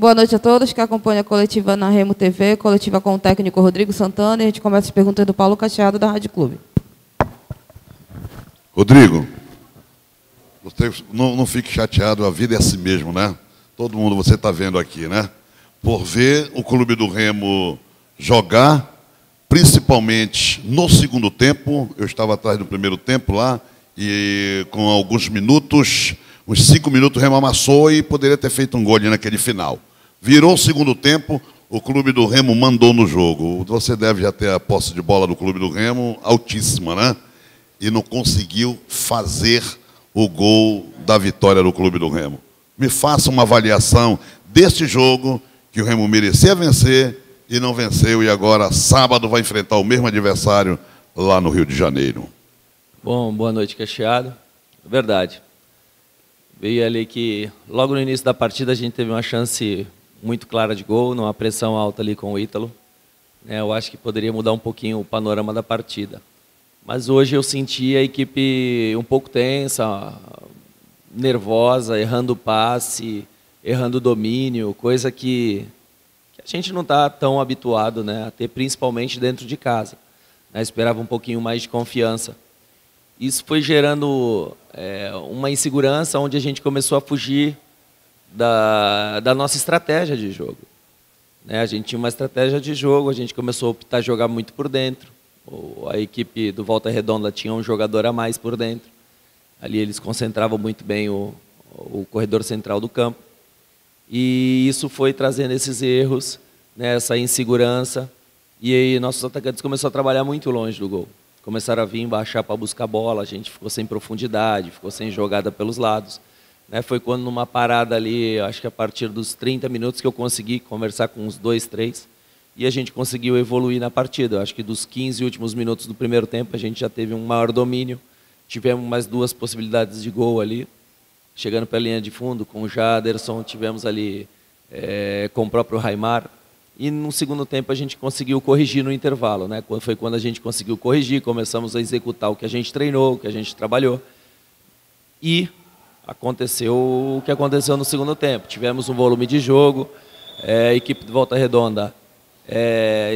Boa noite a todos que acompanham a coletiva na Remo TV, coletiva com o técnico Rodrigo Santana, e a gente começa as perguntas do Paulo Cacheado, da Rádio Clube. Rodrigo, você não fique chateado, a vida é assim mesmo, né? Todo mundo, você está vendo aqui, né? Por ver o Clube do Remo jogar, principalmente no segundo tempo, eu estava atrás do primeiro tempo lá, e com alguns minutos, uns 5 minutos, o Remo amassou e poderia ter feito um gol ali naquele final. Virou o segundo tempo, o Clube do Remo mandou no jogo. Você deve já ter a posse de bola do Clube do Remo altíssima, né? E não conseguiu fazer o gol da vitória do Clube do Remo. Me faça uma avaliação deste jogo, que o Remo merecia vencer e não venceu, e agora, sábado, vai enfrentar o mesmo adversário lá no Rio de Janeiro. Bom, boa noite, Cacheado. Verdade. Veio ali que, logo no início da partida, a gente teve uma chance muito clara de gol, numa pressão alta ali com o Ítalo. Eu acho que poderia mudar um pouquinho o panorama da partida. Mas hoje eu senti a equipe um pouco tensa, nervosa, errando passe, errando domínio, coisa que a gente não está tão habituado, né, a ter, principalmente dentro de casa. Esperava um pouquinho mais de confiança. Isso foi gerando uma insegurança, onde a gente começou a fugir da nossa estratégia de jogo. A gente tinha uma estratégia de jogo, a gente começou a optar a jogar muito por dentro. A equipe do Volta Redonda tinha um jogador a mais por dentro. Ali eles concentravam muito bem o corredor central do campo. E isso foi trazendo esses erros, essa insegurança. E aí nossos atacantes começaram a trabalhar muito longe do gol. Começaram a vir baixar para buscar a bola, a gente ficou sem profundidade, ficou sem jogada pelos lados. Foi quando, numa parada ali, acho que a partir dos 30 minutos, que eu consegui conversar com uns 2, 3, e a gente conseguiu evoluir na partida. Eu acho que dos 15 últimos minutos do primeiro tempo, a gente já teve um maior domínio, tivemos mais 2 possibilidades de gol ali, chegando para a linha de fundo, com o Jaderson, tivemos ali com o próprio Raimar. E no segundo tempo a gente conseguiu corrigir no intervalo, Foi quando a gente conseguiu corrigir, começamos a executar o que a gente treinou, o que a gente trabalhou. E aconteceu o que aconteceu no segundo tempo. Tivemos um volume de jogo, a equipe de Volta Redonda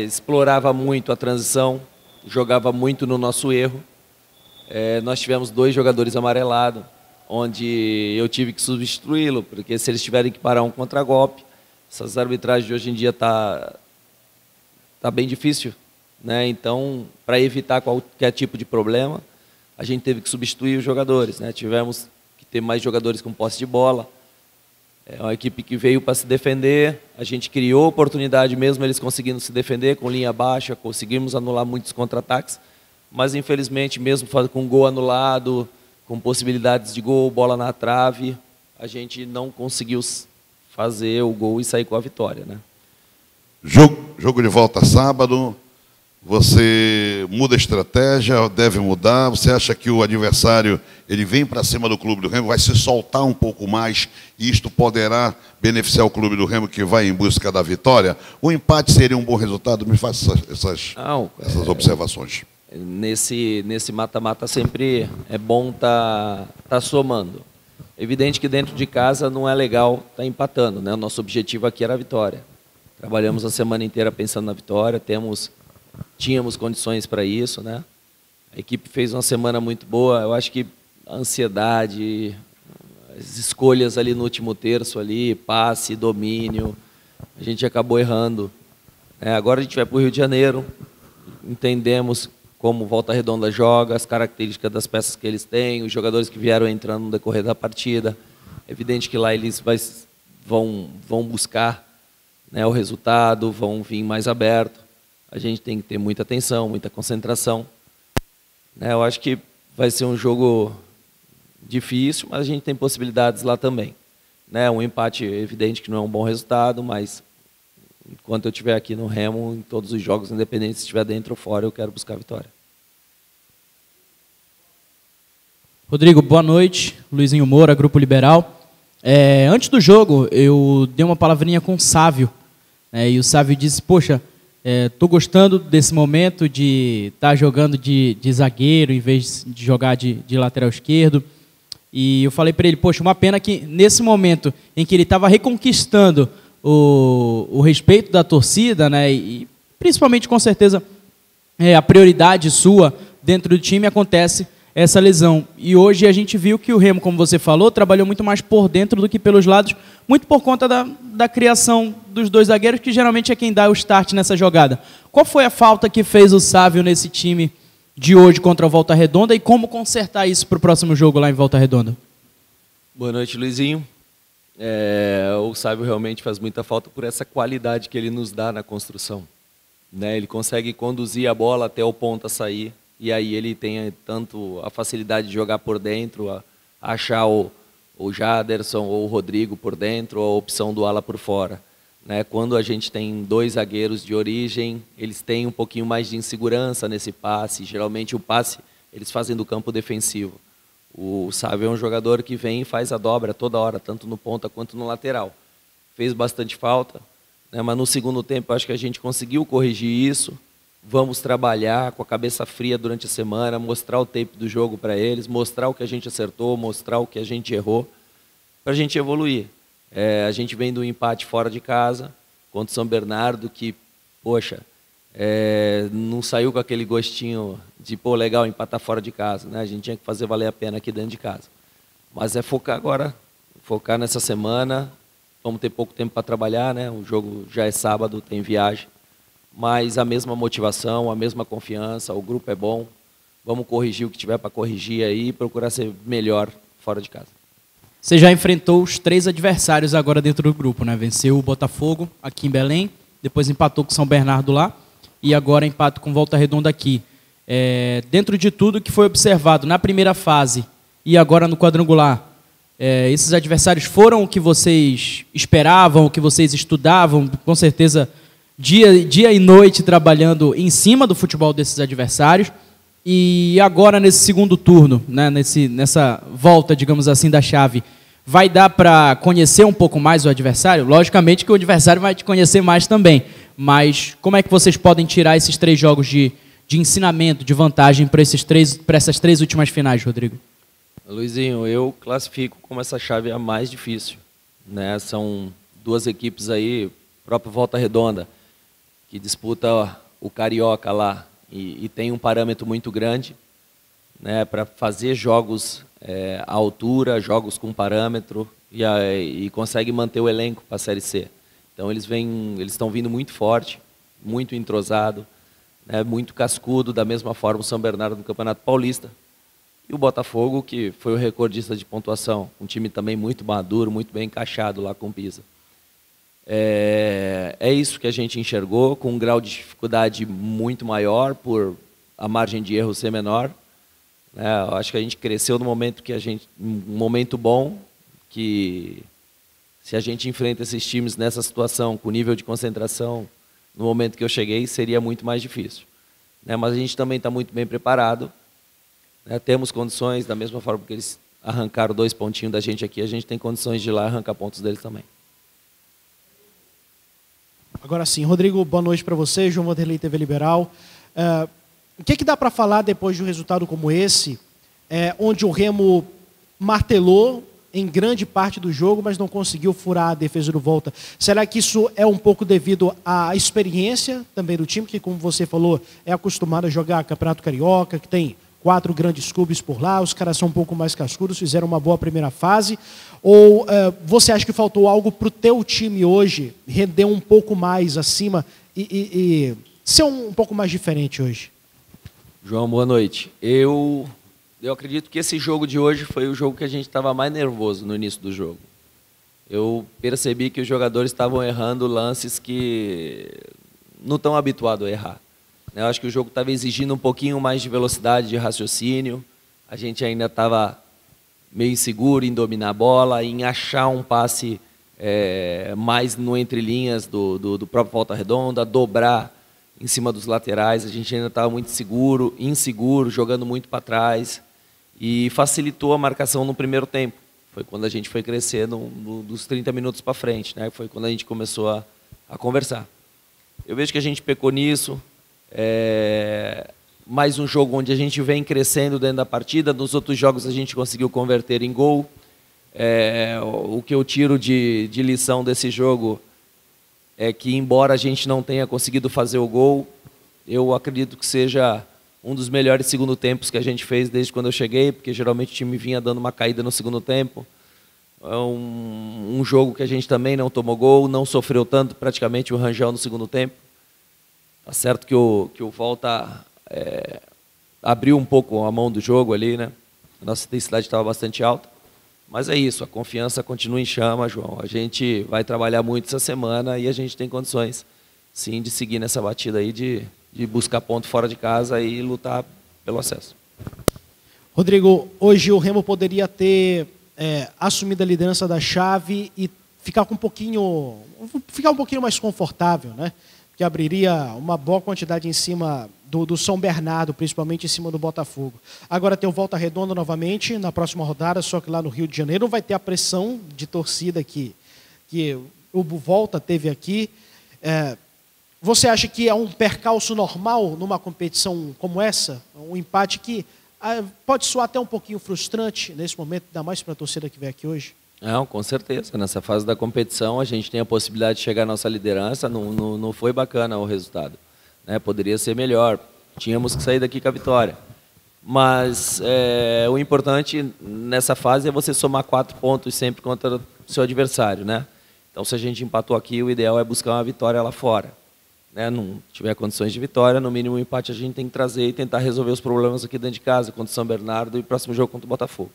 explorava muito a transição, jogava muito no nosso erro. Nós tivemos 2 jogadores amarelados, onde eu tive que substituí-lo, porque se eles tiverem que parar um contragolpe, essas arbitragens de hoje em dia tá bem difícil, Então, para evitar qualquer tipo de problema, a gente teve que substituir os jogadores, Tivemos que ter mais jogadores com posse de bola. É uma equipe que veio para se defender, a gente criou oportunidade mesmo, eles conseguindo se defender com linha baixa, conseguimos anular muitos contra-ataques, mas infelizmente, mesmo com gol anulado, com possibilidades de gol, bola na trave, a gente não conseguiu fazer o gol e sair com a vitória, Jogo de volta sábado, você muda a estratégia, deve mudar, você acha que o adversário ele vem para cima do Clube do Remo, vai se soltar um pouco mais e isto poderá beneficiar o Clube do Remo, que vai em busca da vitória? O empate seria um bom resultado? Me faça essas observações. Nesse mata-mata sempre é bom tá somando. Evidente que dentro de casa não é legal estar empatando, O nosso objetivo aqui era a vitória. Trabalhamos a semana inteira pensando na vitória, tínhamos condições para isso, A equipe fez uma semana muito boa. Eu acho que a ansiedade, as escolhas ali no último terço, ali, passe, domínio, a gente acabou errando. Agora a gente vai para o Rio de Janeiro, entendemos como Volta Redonda joga, as características das peças que eles têm, os jogadores que vieram entrando no decorrer da partida. É evidente que lá eles vão buscar o resultado, vão vir mais aberto. A gente tem que ter muita atenção, muita concentração. Eu acho que vai ser um jogo difícil, mas a gente tem possibilidades lá também. Um empate, evidente que não é um bom resultado, mas enquanto eu estiver aqui no Remo, em todos os jogos, independente se estiver dentro ou fora, eu quero buscar a vitória. Rodrigo, boa noite. Luizinho Moura, Grupo Liberal. Antes do jogo, eu dei uma palavrinha com o Sávio. E o Sávio disse, poxa, estou gostando desse momento de estar jogando de zagueiro em vez de jogar de lateral esquerdo. E eu falei para ele, poxa, uma pena que nesse momento em que ele estava reconquistando o respeito da torcida, né, e principalmente, com certeza, a prioridade sua dentro do time, acontece essa lesão. E hoje a gente viu que o Remo, como você falou, trabalhou muito mais por dentro do que pelos lados, muito por conta da criação dos dois zagueiros, que geralmente é quem dá o start nessa jogada. Qual foi a falta que fez o Sávio nesse time de hoje contra o Volta Redonda e como consertar isso para o próximo jogo lá em Volta Redonda? Boa noite, Luizinho. O Sávio realmente faz muita falta por essa qualidade que ele nos dá na construção, né? Ele consegue conduzir a bola até o ponta sair, e aí ele tem tanto a facilidade de jogar por dentro, a achar o Jaderson ou o Rodrigo por dentro, ou a opção do ala por fora, né? Quando a gente tem dois zagueiros de origem, eles têm um pouquinho mais de insegurança nesse passe. Geralmente o passe eles fazem do campo defensivo. O Sávio é um jogador que vem e faz a dobra toda hora, tanto no ponta quanto no lateral. Fez bastante falta, né? Mas no segundo tempo acho que a gente conseguiu corrigir isso. Vamos trabalhar com a cabeça fria durante a semana, mostrar o tape do jogo para eles, mostrar o que a gente acertou, mostrar o que a gente errou, para a gente evoluir. A gente vem do empate fora de casa, contra o São Bernardo, que, poxa, não saiu com aquele gostinho de, pô, legal, empatar fora de casa, né? A gente tinha que fazer valer a pena aqui dentro de casa. Mas é focar agora, focar nessa semana. Vamos ter pouco tempo para trabalhar, né? O jogo já é sábado, tem viagem. Mas a mesma motivação, a mesma confiança, o grupo é bom. Vamos corrigir o que tiver para corrigir aí e procurar ser melhor fora de casa. Você já enfrentou os 3 adversários agora dentro do grupo, né? Venceu o Botafogo aqui em Belém, depois empatou com o São Bernardo lá e agora empata com Volta Redonda aqui. Dentro de tudo que foi observado na primeira fase e agora no quadrangular, esses adversários foram o que vocês esperavam, o que vocês estudavam, com certeza dia e noite trabalhando em cima do futebol desses adversários. E agora nesse segundo turno, né, nessa volta, digamos assim, da chave, vai dar para conhecer um pouco mais o adversário? Logicamente que o adversário vai te conhecer mais também, mas como é que vocês podem tirar esses 3 jogos de ensinamento, de vantagem para essas 3 últimas finais, Rodrigo? Luizinho, eu classifico como essa chave a mais difícil, né? São 2 equipes aí, próprio Volta Redonda, que disputa o Carioca lá e tem um parâmetro muito grande, né, para fazer jogos à altura, jogos com parâmetro e consegue manter o elenco para a Série C. Então eles estão vindo muito forte, muito entrosado, né, muito cascudo, da mesma forma o São Bernardo no Campeonato Paulista. E o Botafogo, que foi o recordista de pontuação, um time também muito maduro, muito bem encaixado lá com o Pisa. É isso que a gente enxergou, com um grau de dificuldade muito maior, por a margem de erro ser menor. Eu acho que a gente cresceu no momento um momento bom, que se a gente enfrenta esses times nessa situação, com nível de concentração, no momento que eu cheguei, seria muito mais difícil. Mas a gente também está muito bem preparado, temos condições, da mesma forma que eles arrancaram 2 pontinhos da gente aqui, a gente tem condições de ir lá arrancar pontos deles também. Agora sim, Rodrigo, boa noite para você, João Vanderlei, TV Liberal. O que dá para falar depois de um resultado como esse, onde o Remo martelou em grande parte do jogo, mas não conseguiu furar a defesa do Volta? Será que isso é um pouco devido à experiência também do time, que, como você falou, é acostumado a jogar Campeonato Carioca, que tem 4 grandes clubes por lá, os caras são um pouco mais cascudos, fizeram uma boa primeira fase? Ou você acha que faltou algo para o teu time hoje render um pouco mais acima e ser um pouco mais diferente hoje? João, boa noite. Eu acredito que esse jogo de hoje foi o jogo que a gente estava mais nervoso no início do jogo. Eu percebi que os jogadores estavam errando lances que não estão habituados a errar. Eu acho que o jogo estava exigindo um pouquinho mais de velocidade de raciocínio. A gente ainda estava meio inseguro em dominar a bola, em achar um passe mais no entrelinhas do próprio Volta Redonda, dobrar em cima dos laterais. A gente ainda estava muito inseguro, jogando muito para trás, e facilitou a marcação no primeiro tempo. Foi quando a gente foi crescendo dos 30 minutos para frente, né? Foi quando a gente começou a conversar. Eu vejo que a gente pecou nisso. Mais um jogo onde a gente vem crescendo dentro da partida. Nos outros jogos a gente conseguiu converter em gol. O que eu tiro de lição desse jogo é que, embora a gente não tenha conseguido fazer o gol, eu acredito que seja um dos melhores segundo tempos que a gente fez desde quando eu cheguei, porque geralmente o time vinha dando uma caída no segundo tempo. É um jogo que a gente também não tomou gol, não sofreu tanto, praticamente o Rangel no segundo tempo. Tá certo que o Volta abriu um pouco a mão do jogo ali, né? A nossa intensidade estava bastante alta. Mas é isso, a confiança continua em chama, João. A gente vai trabalhar muito essa semana e a gente tem condições, sim, de seguir nessa batida aí, de buscar ponto fora de casa e lutar pelo acesso. Rodrigo, hoje o Remo poderia ter assumido a liderança da chave e ficar um pouquinho mais confortável, né? Que abriria uma boa quantidade em cima do São Bernardo, principalmente em cima do Botafogo. Agora tem o Volta Redonda novamente na próxima rodada, só que lá no Rio de Janeiro não vai ter a pressão de torcida que o Volta teve aqui. Você acha que é um percalço normal numa competição como essa? Um empate que pode soar até um pouquinho frustrante nesse momento, ainda mais para a torcida que vem aqui hoje? Não, com certeza. Nessa fase da competição, a gente tem a possibilidade de chegar à nossa liderança. Não foi bacana o resultado, né? Poderia ser melhor. Tínhamos que sair daqui com a vitória. Mas o importante nessa fase é você somar 4 pontos sempre contra o seu adversário, né? Então, se a gente empatou aqui, o ideal é buscar uma vitória lá fora, né? Não tiver condições de vitória, no mínimo um empate a gente tem que trazer e tentar resolver os problemas aqui dentro de casa, contra o São Bernardo e o próximo jogo contra o Botafogo.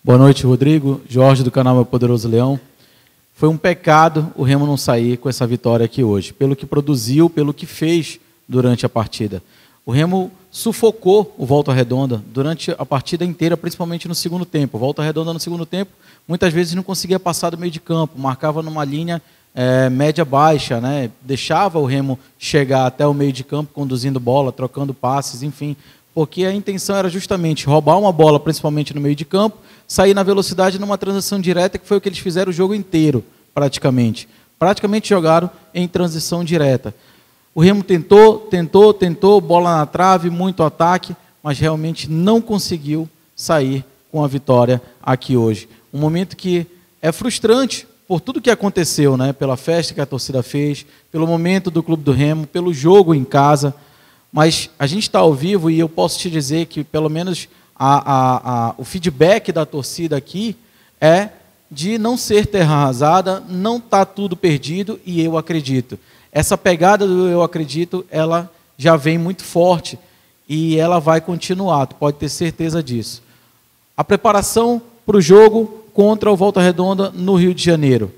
Boa noite, Rodrigo. Jorge, do canal Meu Poderoso Leão. Foi um pecado o Remo não sair com essa vitória aqui hoje, pelo que produziu, pelo que fez durante a partida. O Remo sufocou o Volta Redonda durante a partida inteira, principalmente no segundo tempo. Volta Redonda no segundo tempo, muitas vezes não conseguia passar do meio de campo, marcava numa linha média-baixa, né? Deixava o Remo chegar até o meio de campo, conduzindo bola, trocando passes, enfim, porque a intenção era justamente roubar uma bola, principalmente no meio de campo, sair na velocidade numa transição direta, que foi o que eles fizeram o jogo inteiro, praticamente. Praticamente jogaram em transição direta. O Remo tentou, bola na trave, muito ataque, mas realmente não conseguiu sair com a vitória aqui hoje. Um momento que é frustrante por tudo que aconteceu, né? Pela festa que a torcida fez, pelo momento do Clube do Remo, pelo jogo em casa. Mas a gente está ao vivo e eu posso te dizer que pelo menos o feedback da torcida aqui é de não ser terra arrasada, não está tudo perdido e eu acredito. Essa pegada do eu acredito, ela já vem muito forte e ela vai continuar, tu pode ter certeza disso. A preparação para o jogo contra o Volta Redonda no Rio de Janeiro,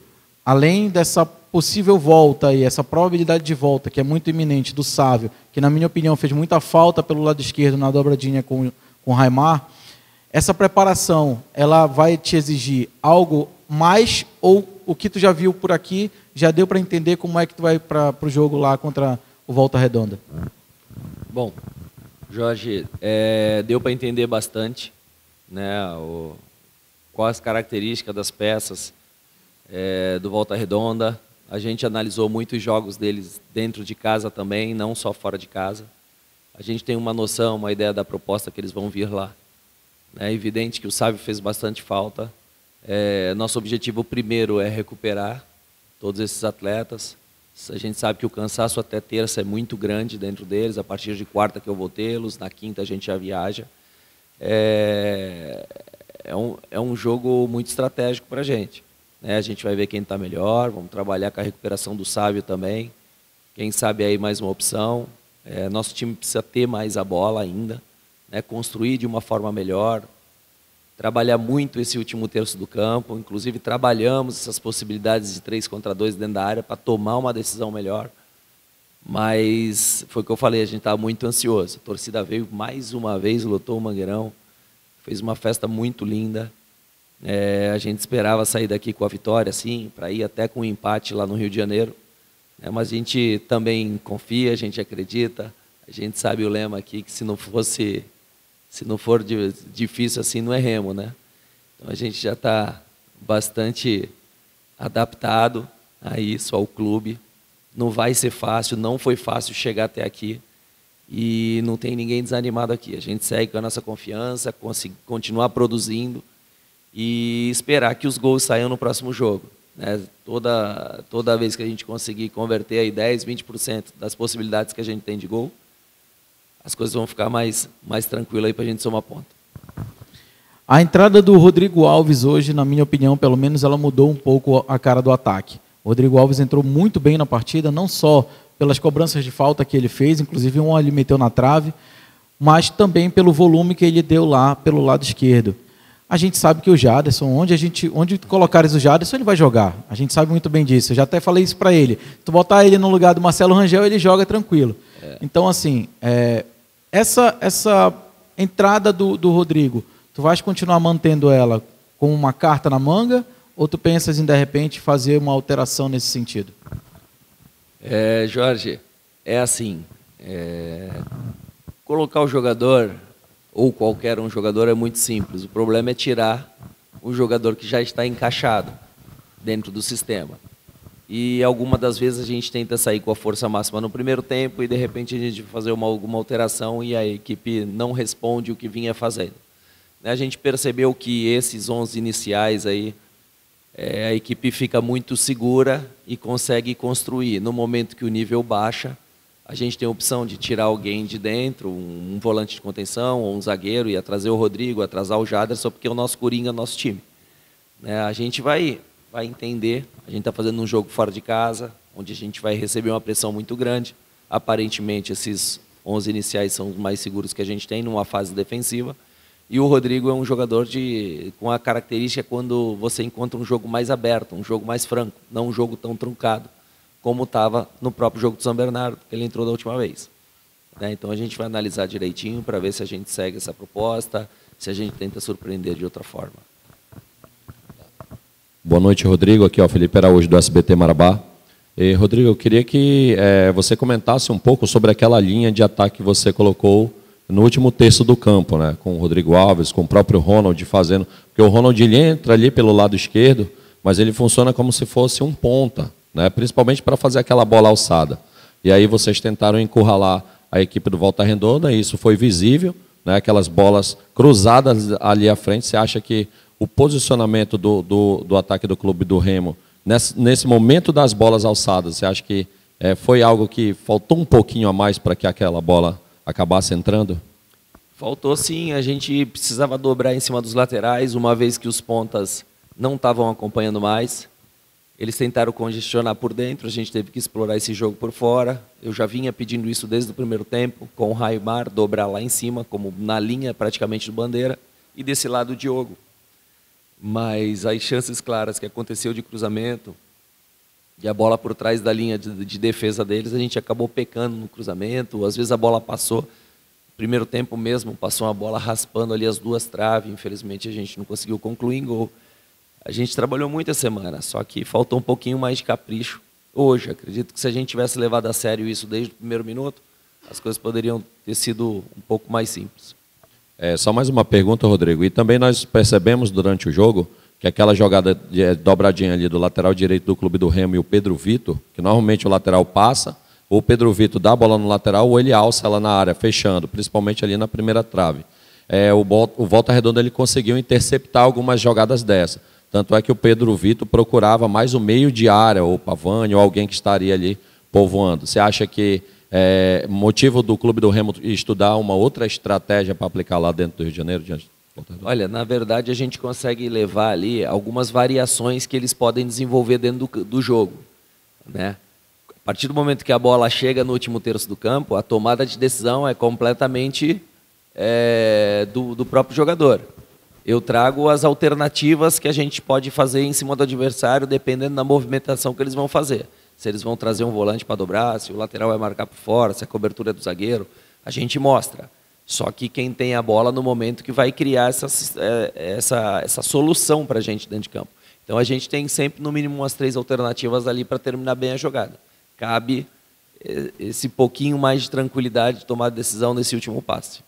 além dessa possível volta e essa probabilidade de volta, que é muito iminente, do Sávio, que na minha opinião fez muita falta pelo lado esquerdo na dobradinha com o Raimar, essa preparação, ela vai te exigir algo mais ou o que tu já viu por aqui, já deu para entender como é que tu vai para o jogo lá contra o Volta Redonda? Bom, Jorge, deu para entender bastante, né, quais as características das peças do Volta Redonda. A gente analisou muitos jogos deles dentro de casa também, não só fora de casa. A gente tem uma noção, uma ideia da proposta que eles vão vir lá. É evidente que o Sávio fez bastante falta. Nosso objetivo primeiro é recuperar todos esses atletas. A gente sabe que o cansaço até terça é muito grande dentro deles. A partir de quarta que eu vou tê-los, na quinta a gente já viaja. É um jogo muito estratégico para a gente. A gente vai ver quem está melhor, vamos trabalhar com a recuperação do Sávio também. Quem sabe aí mais uma opção. Nosso time precisa ter mais a bola ainda, né? Construir de uma forma melhor, trabalhar muito esse último terço do campo. Inclusive trabalhamos essas possibilidades de 3 contra 2 dentro da área para tomar uma decisão melhor. Mas foi o que eu falei, a gente estava muito ansioso. A torcida veio mais uma vez, lotou o Mangueirão, fez uma festa muito linda. A gente esperava sair daqui com a vitória, sim, para ir até com um empate lá no Rio de Janeiro. Mas a gente também confia, a gente acredita, a gente sabe o lema aqui, que se não for difícil assim, não é Remo, né? Então a gente já está bastante adaptado a isso, ao clube. Não vai ser fácil, não foi fácil chegar até aqui e não tem ninguém desanimado aqui. A gente segue com a nossa confiança, continuar produzindo e esperar que os gols saiam no próximo jogo. né? Toda vez que a gente conseguir converter aí 10%, 20% das possibilidades que a gente tem de gol, as coisas vão ficar mais tranquilas aí para a gente somar ponto. A entrada do Rodrigo Alves hoje, na minha opinião, pelo menos, ela mudou um pouco a cara do ataque. O Rodrigo Alves entrou muito bem na partida, não só pelas cobranças de falta que ele fez, inclusive um ele meteu na trave, mas também pelo volume que ele deu lá pelo lado esquerdo. A gente sabe que o Jaderson, onde colocares o Jaderson, ele vai jogar. A gente sabe muito bem disso. Eu já até falei isso para ele. Tu botar ele no lugar do Marcelo Rangel, ele joga tranquilo. Então, assim, essa entrada do Rodrigo, tu vais continuar mantendo ela com uma carta na manga ou tu pensas em, de repente, fazer uma alteração nesse sentido? Jorge, é assim, colocar o jogador, ou qualquer um jogador, é muito simples. O problema é tirar o jogador que já está encaixado dentro do sistema. E algumas das vezes a gente tenta sair com a força máxima no primeiro tempo e de repente a gente vai fazer alguma alteração e a equipe não responde o que vinha fazendo. A gente percebeu que esses 11 iniciais aí, a equipe fica muito segura e consegue construir. No momento que o nível baixa, a gente tem a opção de tirar alguém de dentro, um volante de contenção ou um zagueiro, e trazer o Rodrigo, atrasar o Jaderson, porque é o nosso coringa, nosso time. A gente vai entender, a gente está fazendo um jogo fora de casa, onde a gente vai receber uma pressão muito grande. Aparentemente, esses 11 iniciais são os mais seguros que a gente tem numa fase defensiva. E o Rodrigo é um jogador com a característica quando você encontra um jogo mais aberto, um jogo mais franco, não um jogo tão truncado, como estava no próprio jogo do São Bernardo, que ele entrou da última vez. Então a gente vai analisar direitinho para ver se a gente segue essa proposta, se a gente tenta surpreender de outra forma. Boa noite, Rodrigo. Aqui é o Felipe Araújo, do SBT Marabá. Rodrigo, eu queria que você comentasse um pouco sobre aquela linha de ataque que você colocou no último terço do campo, né? Com o Rodrigo Alves, com o próprio Ronald fazendo... Porque o Ronald ele entra ali pelo lado esquerdo, mas ele funciona como se fosse um ponta, né? Principalmente para fazer aquela bola alçada. E aí vocês tentaram encurralar a equipe do Volta Redonda, e isso foi visível, né? Aquelas bolas cruzadas ali à frente. Você acha que o posicionamento do ataque do Clube do Remo, nesse momento das bolas alçadas, você acha que foi algo que faltou um pouquinho a mais para que aquela bola acabasse entrando? Faltou sim, a gente precisava dobrar em cima dos laterais, uma vez que os pontas não estavam acompanhando mais. Eles tentaram congestionar por dentro, a gente teve que explorar esse jogo por fora. Eu já vinha pedindo isso desde o primeiro tempo, com o Raimar, dobrar lá em cima, como na linha praticamente do Bandeira, e desse lado o Diogo. Mas as chances claras que aconteceu de cruzamento, e a bola por trás da linha de defesa deles, a gente acabou pecando no cruzamento. Às vezes a bola passou, primeiro tempo mesmo, passou uma bola raspando ali as duas traves. Infelizmente a gente não conseguiu concluir em gol. A gente trabalhou muito essa semana, só que faltou um pouquinho mais de capricho hoje. Acredito que se a gente tivesse levado a sério isso desde o primeiro minuto, as coisas poderiam ter sido um pouco mais simples. Só mais uma pergunta, Rodrigo. E também nós percebemos durante o jogo que aquela jogada de dobradinha ali do lateral direito do Clube do Remo e o Pedro Vitor, que normalmente o lateral passa, ou o Pedro Vitor dá a bola no lateral, ou ele alça ela na área, fechando, principalmente ali na primeira trave. O Volta Redonda ele conseguiu interceptar algumas jogadas dessa. Tanto é que o Pedro Vitor procurava mais o meio de área, ou o Pavani, ou alguém que estaria ali povoando. Você acha que motivo do Clube do Remo estudar uma outra estratégia para aplicar lá dentro do Rio de Janeiro? Olha, na verdade a gente consegue levar ali algumas variações que eles podem desenvolver dentro do jogo, né? A partir do momento que a bola chega no último terço do campo, a tomada de decisão é completamente do próprio jogador. Eu trago as alternativas que a gente pode fazer em cima do adversário, dependendo da movimentação que eles vão fazer. Se eles vão trazer um volante para dobrar, se o lateral vai marcar por fora, se a cobertura é do zagueiro, a gente mostra. Só que quem tem a bola no momento que vai criar essa solução para a gente dentro de campo. Então a gente tem sempre no mínimo umas 3 alternativas ali para terminar bem a jogada. Cabe esse pouquinho mais de tranquilidade de tomar a decisão nesse último passe.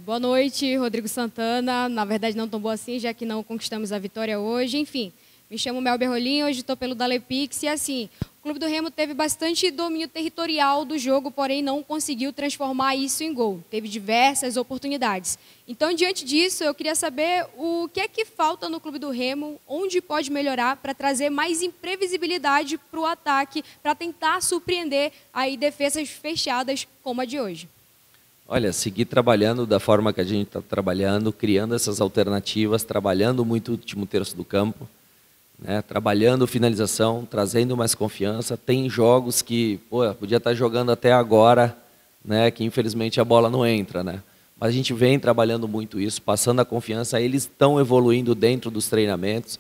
Boa noite, Rodrigo Santana. Na verdade não tão boa assim, já que não conquistamos a vitória hoje. Enfim, Me chamo Melber Rolim, hoje estou pelo Dalepix. E assim, o Clube do Remo teve bastante domínio territorial do jogo, porém não conseguiu transformar isso em gol. Teve diversas oportunidades. Então, diante disso, eu queria saber o que é que falta no Clube do Remo, onde pode melhorar para trazer mais imprevisibilidade para o ataque, para tentar surpreender aí defesas fechadas como a de hoje. Olha, seguir trabalhando da forma que a gente está trabalhando, criando essas alternativas, trabalhando muito o último terço do campo, né, trabalhando finalização, trazendo mais confiança. Tem jogos que podia estar jogando até agora, né, que infelizmente a bola não entra, né? Mas a gente vem trabalhando muito isso, passando a confiança. Eles estão evoluindo dentro dos treinamentos.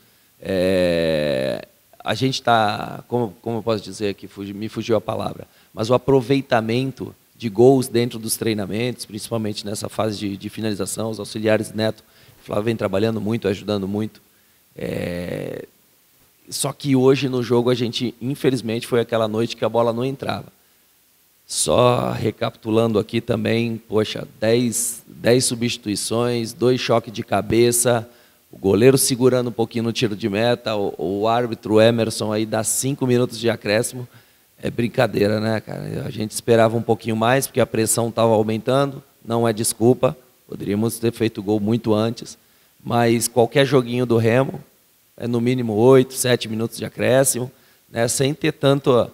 A gente está, como eu posso dizer que me fugiu a palavra, mas o aproveitamento de gols dentro dos treinamentos, principalmente nessa fase de finalização, os auxiliares Neto, Flávio vem trabalhando muito, ajudando muito. Só que hoje no jogo a gente, infelizmente, foi aquela noite que a bola não entrava. Só recapitulando aqui também, poxa, 10 substituições, 2 choques de cabeça, o goleiro segurando um pouquinho no tiro de meta, o árbitro Emerson aí dá 5 minutos de acréscimo. É brincadeira, né, cara? A gente esperava um pouquinho mais, porque a pressão estava aumentando, não é desculpa, poderíamos ter feito gol muito antes, mas qualquer joguinho do Remo é no mínimo 8, 7 minutos de acréscimo, né, sem ter tanto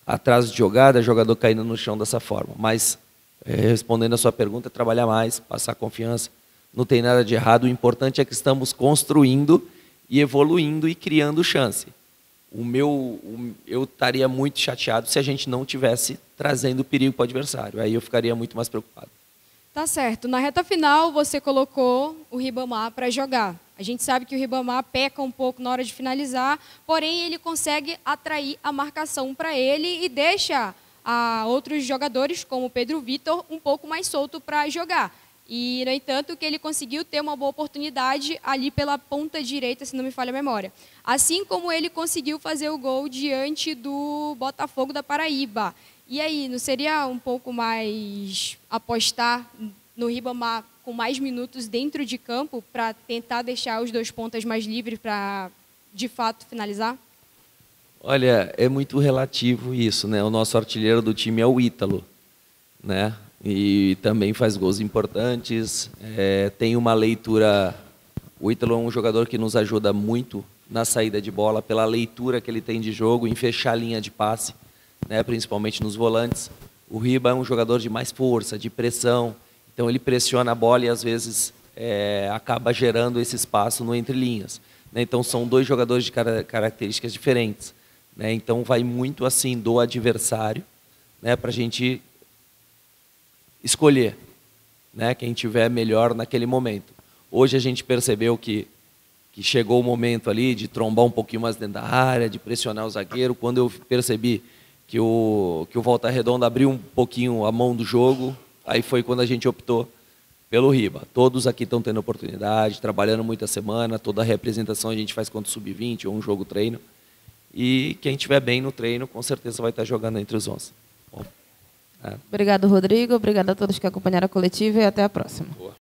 atraso de jogada, jogador caindo no chão dessa forma. Mas, respondendo a sua pergunta, é trabalhar mais, passar confiança, não tem nada de errado, o importante é que estamos construindo e evoluindo e criando chance. Eu estaria muito chateado se a gente não tivesse trazendo perigo para o adversário. Aí eu ficaria muito mais preocupado. Tá certo. Na reta final, você colocou o Ribamar para jogar. A gente sabe que o Ribamar peca um pouco na hora de finalizar, porém ele consegue atrair a marcação para ele e deixa outros jogadores, como o Pedro Vitor, um pouco mais solto para jogar. E, no entanto, que ele conseguiu ter uma boa oportunidade ali pela ponta direita, se não me falha a memória. Assim como ele conseguiu fazer o gol diante do Botafogo da Paraíba. E aí, não seria um pouco mais apostar no Ribamar com mais minutos dentro de campo para tentar deixar os 2 pontas mais livres para, de fato, finalizar? Olha, é muito relativo isso, né? O nosso artilheiro do time é o Ítalo, né? E também faz gols importantes, tem uma leitura... O Ítalo é um jogador que nos ajuda muito na saída de bola, pela leitura que ele tem de jogo, em fechar a linha de passe, né, principalmente nos volantes. O Riba é um jogador de mais força, de pressão, então ele pressiona a bola e às vezes acaba gerando esse espaço no entre-linhas, né? Então são 2 jogadores de características diferentes, né? Então vai muito assim do adversário, né, para a gente escolher, né, quem tiver melhor naquele momento. Hoje a gente percebeu que chegou o momento ali de trombar um pouquinho mais dentro da área, de pressionar o zagueiro. Quando eu percebi que o Volta Redonda abriu um pouquinho a mão do jogo, aí foi quando a gente optou pelo Riba. Todos aqui estão tendo oportunidade, trabalhando muita semana, toda a representação a gente faz contra o Sub-20 ou um jogo treino. E quem estiver bem no treino, com certeza vai estar jogando entre os 11. Bom, Obrigado, Rodrigo. Obrigado a todos que acompanharam a coletiva e até a próxima. boa.